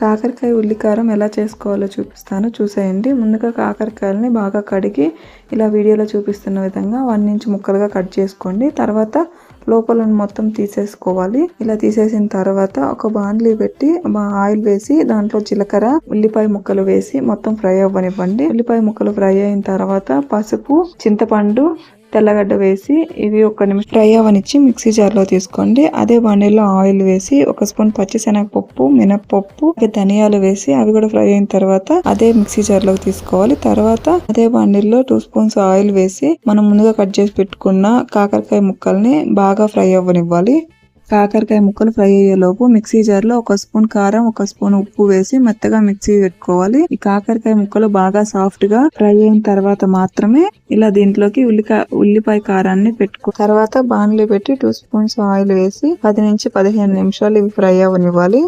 కాకరకాయ ఉల్లికారం ఎలా చేసుకోవాలో చూపిస్తాను, చూసేయండి. ముందుగా కాకరకాయలని బాగా కడిగి ఇలా వీడియోలో చూపిస్తున్న విధంగా 1 ఇంచ్ ముక్కలుగా కట్ చేసుకోండి. తర్వాత లోపల మొత్తం తీసేసుకోవాలి. ఇలా తీసేసిన తర్వాత ఒక బాండ్లీ పెట్టి ఆయిల్ వేసి దాంట్లో జీలకర్ర, ఉల్లిపాయ ముక్కలు వేసి మొత్తం ఫ్రై అవ్వనివ్వండి. ఉల్లిపాయ ముక్కలు ఫ్రై అయిన తర్వాత పసుపు, చింతపండు, తెల్లగడ్డ వేసి ఇవి 1 నిమిషం ఫ్రై అవ్వనిచ్చి మిక్సీ జార్లో తీసుకోండి. అదే బాండీలో ఆయిల్ వేసి 1 స్పూన్ పచ్చిశనగపప్పు, మినప్పప్పు, ధనియాలు వేసి అవి కూడా ఫ్రై అయిన తర్వాత అదే మిక్సీ జార్లోకి తీసుకోవాలి. తర్వాత అదే బాండీలో 2 స్పూన్స్ ఆయిల్ వేసి మనం ముందుగా కట్ చేసి పెట్టుకున్న కాకరకాయ ముక్కల్ని బాగా ఫ్రై అవ్వనివ్వాలి. కాకరకాయ ముక్కలు ఫ్రై అయ్యేలోపు మిక్సీ జార్లో 1 స్పూన్ కారం, 1 స్పూన్ ఉప్పు వేసి మెత్తగా మిక్సీ పెట్టుకోవాలి. ఈ కాకరకాయ ముక్కలు బాగా సాఫ్ట్ గా ఫ్రై అయిన తర్వాత మాత్రమే ఇలా దీంట్లోకి ఉల్లిపాయ కారాన్ని తర్వాత బాండ్లీ పెట్టి 2 స్పూన్స్ ఆయిల్ వేసి 10 నుంచి 15 నిమిషాలు ఇవి ఫ్రై అవ్వనివ్వాలి.